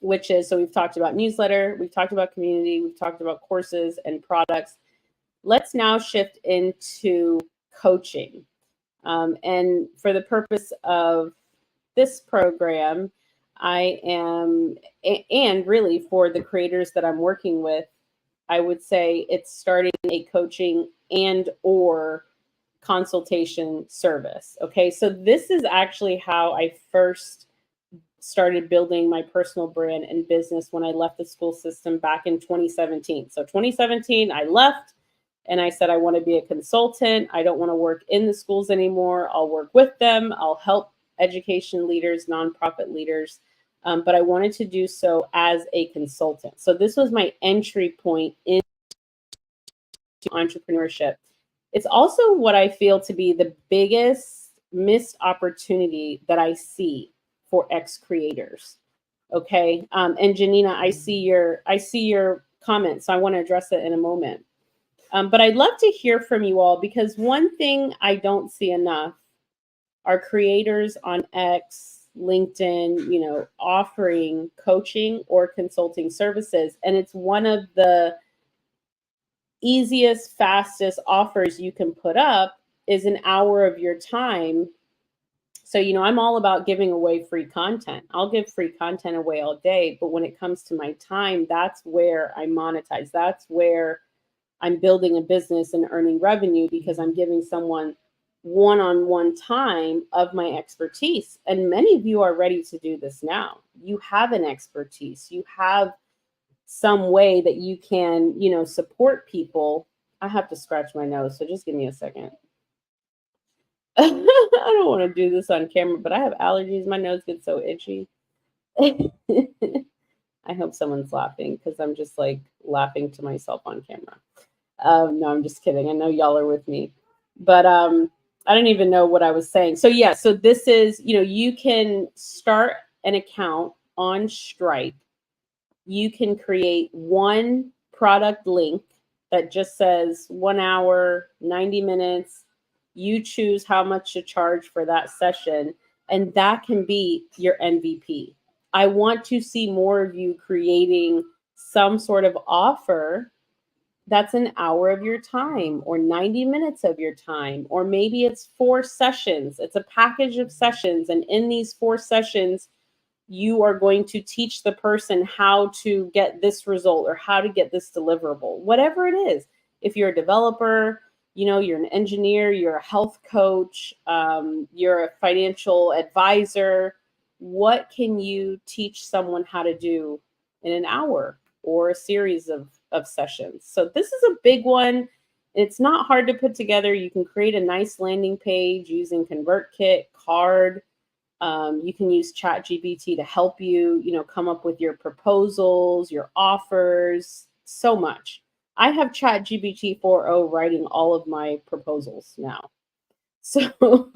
which is, so we've talked about newsletter, we've talked about community, we've talked about courses and products. Let's now shift into coaching. And for the purpose of this program, I am, and really for the creators that I'm working with, I would say it's starting a coaching and or consultation service. Okay, so this is actually how I first started building my personal brand and business when I left the school system back in 2017. So 2017, I left and I said, I want to be a consultant. I don't want to work in the schools anymore. I'll work with them. I'll help education leaders, nonprofit leaders. But I wanted to do so as a consultant. So this was my entry point into entrepreneurship. It's also what I feel to be the biggest missed opportunity that I see for ex-creators. Okay. And Janina, I see your comment, so I want to address it in a moment. But I'd love to hear from you all, because one thing I don't see enough are creators on X, LinkedIn, offering coaching or consulting services. And it's one of the easiest, fastest offers you can put up is an hour of your time. So, I'm all about giving away free content. I'll give free content away all day. But when it comes to my time, that's where I monetize. That's where I'm building a business and earning revenue, because I'm giving someone one-on-one time of my expertise. And many of you are ready to do this now. You have an expertise. You have some way that you can, support people. I have to scratch my nose, so just give me a second. I don't want to do this on camera, but I have allergies. My nose gets so itchy. I hope someone's laughing, because I'm just like laughing to myself on camera. No, I'm just kidding. I know y'all are with me, but I don't even know what I was saying. So yeah, so this is, you can start an account on Stripe. You can create one product link that just says 1 hour, 90 minutes. You choose how much to charge for that session, and that can be your MVP. I want to see more of you creating some sort of offer that's an hour of your time or 90 minutes of your time, or maybe it's 4 sessions. It's a package of sessions, and in these 4 sessions, you are going to teach the person how to get this result or how to get this deliverable, whatever it is. If you're a developer, you're an engineer, you're a health coach, you're a financial advisor, what can you teach someone how to do in an hour or a series of sessions? So this is a big one. It's not hard to put together. You can create a nice landing page using ConvertKit, Card. You can use ChatGPT to help you, come up with your proposals, your offers, so much. I have ChatGPT 4.0 writing all of my proposals now. So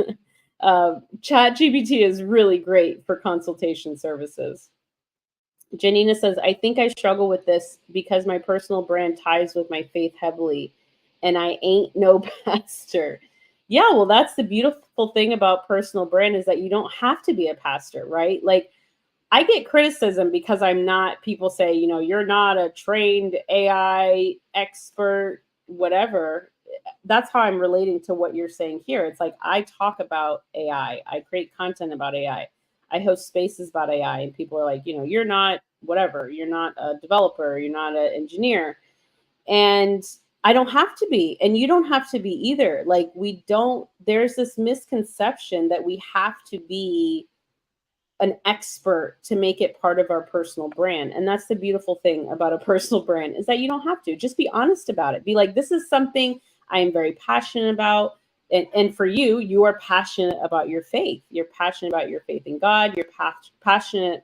ChatGPT is really great for consultation services. Janina says, I think I struggle with this because my personal brand ties with my faith heavily and I ain't no pastor. Yeah, well, that's the beautiful thing about personal brand is that you don't have to be a pastor, right? Like, I get criticism because I'm not, people say, you know, you're not a trained AI expert, whatever. That's how I'm relating to what you're saying here. It's like I talk about AI, I create content about AI, I host spaces about AI, and people are like, you know, you're not whatever, you're not a developer, you're not an engineer. And I don't have to be, and you don't have to be either. Like, we don't, there's this misconception that we have to be an expert to make it part of our personal brand. And that's the beautiful thing about a personal brand is that you don't have to. Just be honest about it. Be like, this is something I am very passionate about. And for you, you are passionate about your faith. You're passionate about your faith in God. You're passionate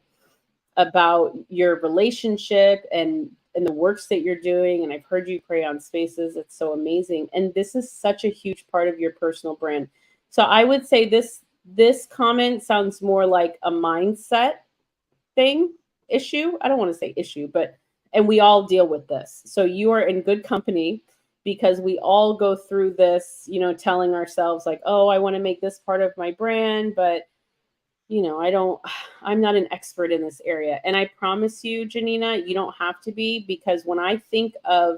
about your relationship and the works that you're doing. And I've heard you pray on spaces. It's so amazing. And this is such a huge part of your personal brand. So I would say this comment sounds more like a mindset thing, issue. I don't want to say issue, but and we all deal with this. So you are in good company because we all go through this, you know, telling ourselves like, "Oh, I want to make this part of my brand, but you know, I'm not an expert in this area." And I promise you, Janina, you don't have to be, because when I think of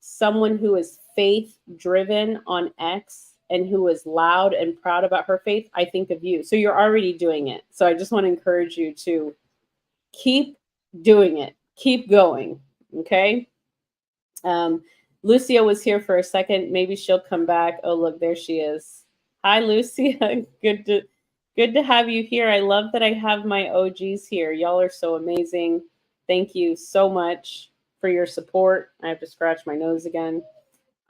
someone who is faith driven on X and who is loud and proud about her faith, I think of you. So you're already doing it. So I just want to encourage you to keep doing it, keep going. Okay. Lucia was here for a second. Maybe she'll come back. Oh, look, there she is. Hi, Lucia. Good to have you here. I love that I have my OGs here. Y'all are so amazing. Thank you so much for your support. I have to scratch my nose again.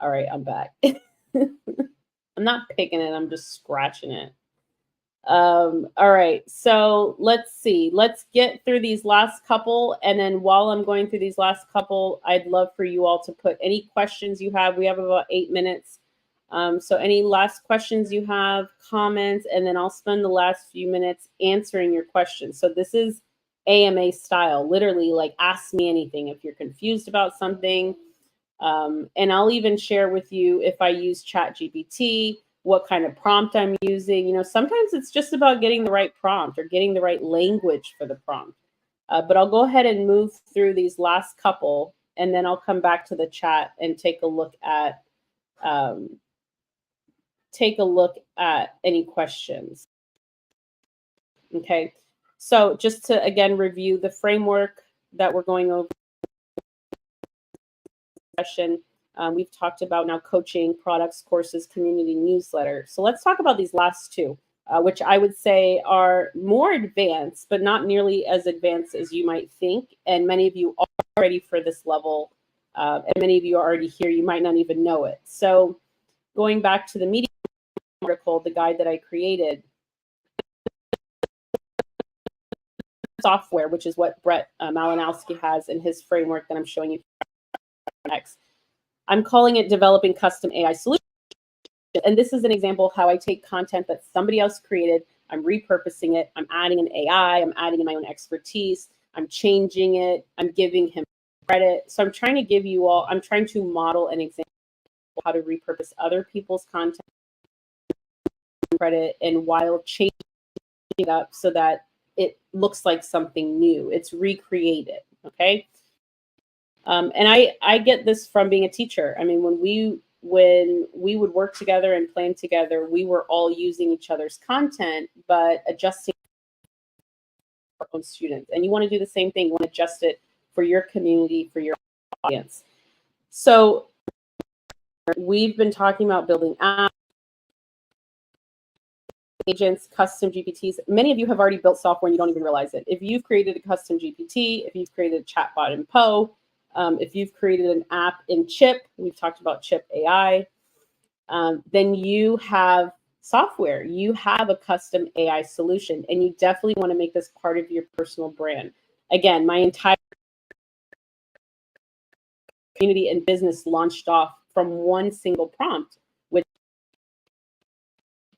All right, I'm back. I'm not picking it, I'm just scratching it. All right, so let's see. Let's get through these last couple. And then while I'm going through these last couple, I'd love for you all to put any questions you have. We have about 8 minutes. So any last questions you have, comments, and then I'll spend the last few minutes answering your questions. So this is AMA style, literally like ask me anything if you're confused about something. And I'll even share with you if I use ChatGPT, what kind of prompt I'm using. You know, sometimes it's just about getting the right prompt or getting the right language for the prompt. But I'll go ahead and move through these last couple, and then I'll come back to the chat and take a look at any questions. Okay, so just to again review the framework that we're going over. We've talked about now coaching, products, courses, community, newsletter. So let's talk about these last two, which I would say are more advanced, but not nearly as advanced as you might think. And many of you are ready for this level, and many of you are already here. You might not even know it. So going back to the Medium article, the guide that I created, software, which is what Brett Malinowski has in his framework that I'm showing you next. I'm calling it developing custom AI solutions. And this is an example of how I take content that somebody else created, I'm repurposing it, I'm adding an AI, I'm adding in my own expertise, I'm changing it, I'm giving him credit. So I'm trying to give you all, I'm trying to model an example of how to repurpose other people's content credit and while changing it up so that it looks like something new. It's recreated, okay? And I get this from being a teacher. I mean, when we would work together and plan together, we were all using each other's content, but adjusting for our own students. And you want to do the same thing. You want to adjust it for your community, for your audience. So we've been talking about building apps, agents, custom GPTs. Many of you have already built software and you don't even realize it. If you've created a custom GPT, if you've created a chatbot in Poe, if you've created an app in Chip, we've talked about Chip AI, then you have software. You have a custom AI solution, and you definitely want to make this part of your personal brand. Again, my entire community and business launched off from one single prompt, which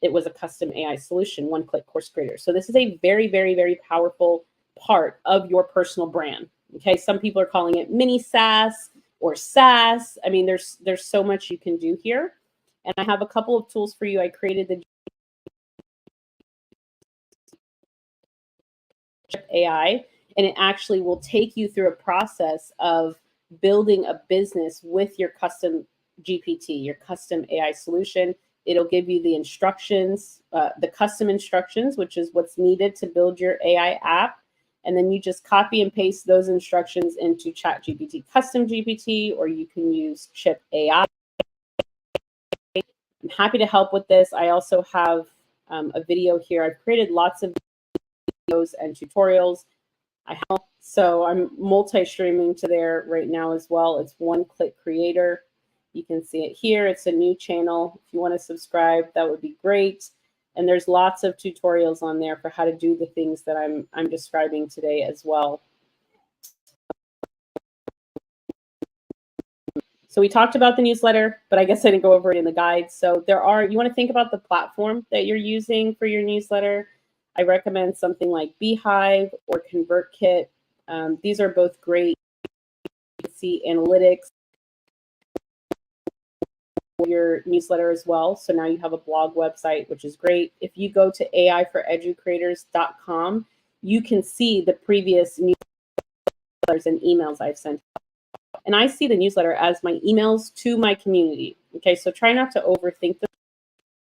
it was a custom AI solution, one-click course creator. So this is a very, very, very powerful part of your personal brand. Okay, some people are calling it mini SaaS or SaaS. I mean, there's so much you can do here. And I have a couple of tools for you. I created the AI, and it actually will take you through a process of building a business with your custom GPT, your custom AI solution. It'll give you the instructions, the custom instructions, which is what's needed to build your AI app. And then you just copy and paste those instructions into ChatGPT Custom GPT, or you can use Chip AI. I'm happy to help with this. I also have a video here. I've created lots of videos and tutorials. So I'm multi-streaming to there right now as well. It's One Click Creator. You can see it here. It's a new channel. If you want to subscribe, that would be great. And there's lots of tutorials on there for how to do the things that I'm describing today as well. So we talked about the newsletter, but I guess I didn't go over it in the guide. So you want to think about the platform that you're using for your newsletter. I recommend something like Beehive or ConvertKit. These are both great. You can see analytics for your newsletter as well. So now you have a blog website, which is great. If you go to aiforeducators.com, you can see the previous newsletters and emails I've sent. And I see the newsletter as my emails to my community. Okay, so try not to overthink this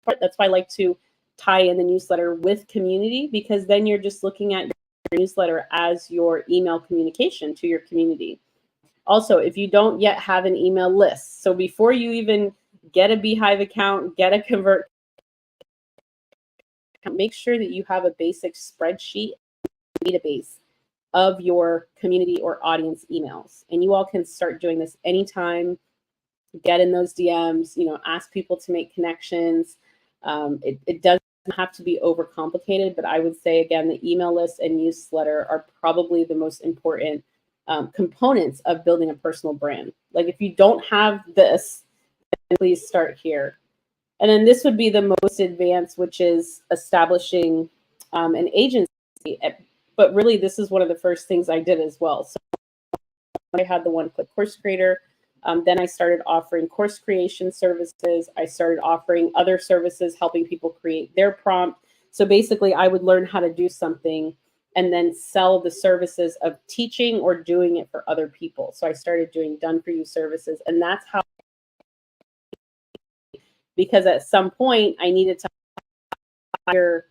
part. That's why I like to tie in the newsletter with community, because then you're just looking at your newsletter as your email communication to your community. Also, if you don't yet have an email list, so before you even get a Beehive account, get a Convert, make sure that you have a basic spreadsheet database of your community or audience emails. And you all can start doing this anytime. Get in those DMs, ask people to make connections. It doesn't have to be overcomplicated, but I would say, again, the email list and newsletter are probably the most important components of building a personal brand. Like, if you don't have this, then please start here. And then this would be the most advanced, which is establishing an agency. But really, this is one of the first things I did as well. So I had the One Click Course Creator. Then I started offering course creation services. I started offering other services, helping people create their prompt. So basically, I would learn how to do something and then sell the services of teaching or doing it for other people. So I started doing done-for-you services. And that's how, because at some point, I needed to hire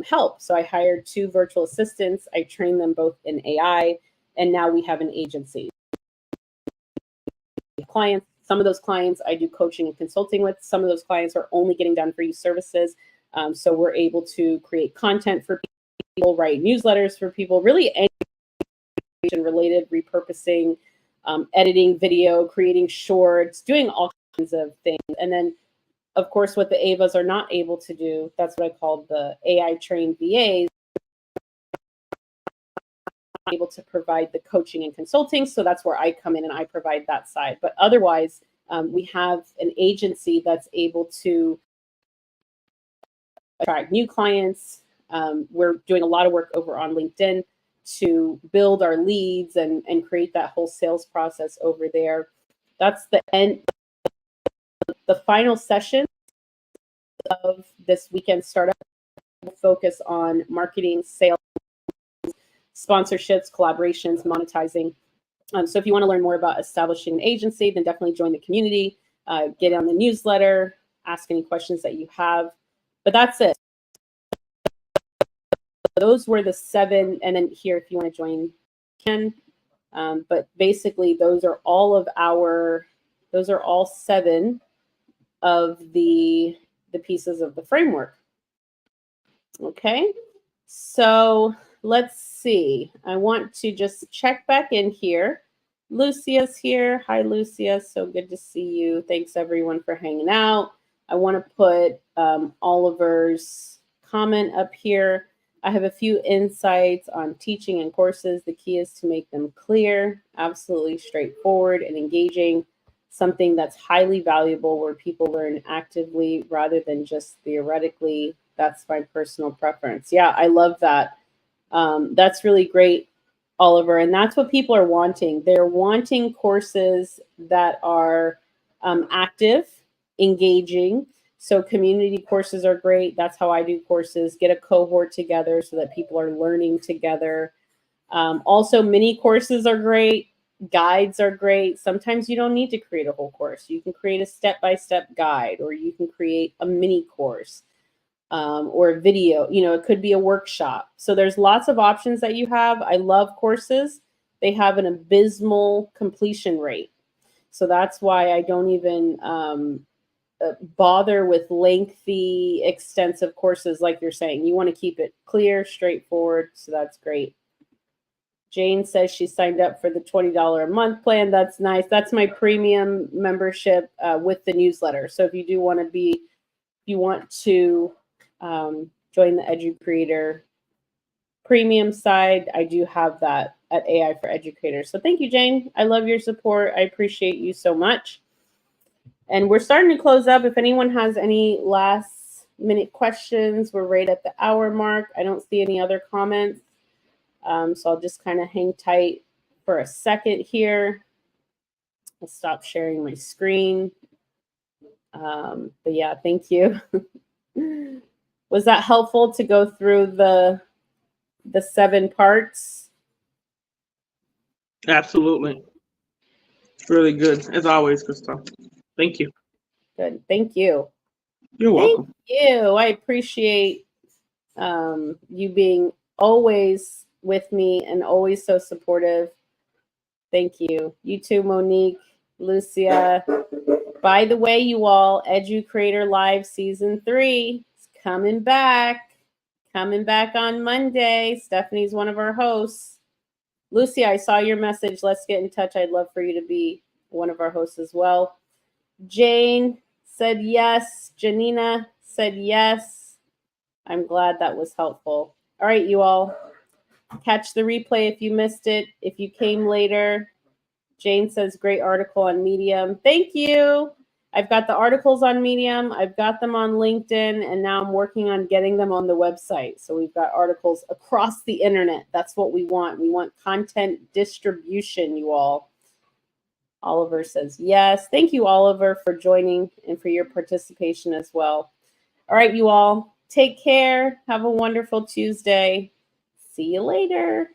help. So I hired 2 virtual assistants. I trained them both in AI, and now we have an agency. Clients, some of those clients I do coaching and consulting with. Some of those clients are only getting done for you services. So we're able to create content for people, write newsletters for people, really anything related, repurposing, editing video, creating shorts, doing all kinds of things. And then, of course, what the AVAs are not able to do, that's what I call the AI trained VAs, able to provide the coaching and consulting. So that's where I come in and I provide that side. But otherwise, we have an agency that's able to attract new clients. We're doing a lot of work over on LinkedIn to build our leads and create that whole sales process over there. That's the end. The final session of this weekend startup will focus on marketing, sales, sponsorships, collaborations, monetizing. So if you want to learn more about establishing an agency, then definitely join the community, get on the newsletter, ask any questions that you have. But that's it. Those were the 7, and then here, if you want to join, you can. But basically, those are all 7 of the pieces of the framework. Okay, so let's see. I want to just check back in here. Lucia's here. Hi, Lucia. So good to see you. Thanks, everyone, for hanging out. I want to put Oliver's comment up here. I have a few insights on teaching and courses. The key is to make them clear, absolutely straightforward and engaging, something that's highly valuable where people learn actively rather than just theoretically. That's my personal preference. Yeah, I love that. That's really great, Oliver. And that's what people are wanting. They're wanting courses that are active, engaging. So community courses are great. That's how I do courses. Get a cohort together so that people are learning together. Also, mini courses are great. Guides are great. Sometimes you don't need to create a whole course. You can create a step-by-step guide, or you can create a mini course or a video. You know, it could be a workshop. So there's lots of options that you have. I love courses. They have an abysmal completion rate. So that's why I don't even bother with lengthy, extensive courses like you're saying. You want to keep it clear, straightforward. So that's great. Jane says she signed up for the $20 a month plan. That's nice. That's my premium membership with the newsletter. So if you do want to be, if you want to join the EduCreator premium side, I do have that at AI for Educators. So thank you, Jane. I love your support. I appreciate you so much. And we're starting to close up. If anyone has any last minute questions, we're right at the hour mark. I don't see any other comments. So I'll just kind of hang tight for a second here. I'll stop sharing my screen. But yeah, thank you. Was that helpful to go through the 7 parts? Absolutely. Really good, as always, Crystal. Thank you. Good. Thank you. You're welcome. Thank you. I appreciate you being always with me and always so supportive. Thank you. You too, Monique, Lucia. By the way, you all, EduCreator Live Season 3 is coming back. Coming back on Monday. Stephanie's one of our hosts. Lucia, I saw your message. Let's get in touch. I'd love for you to be one of our hosts as well. Jane said yes. Janina said yes. I'm glad that was helpful. All right, you all. Catch the replay if you missed it. If you came later, Jane says great article on Medium. Thank you. I've got the articles on Medium. I've got them on LinkedIn, and now I'm working on getting them on the website. So we've got articles across the internet. That's what we want. We want content distribution, you all. Oliver says yes. Thank you, Oliver, for joining and for your participation as well. All right, you all. Take care. Have a wonderful Tuesday. See you later.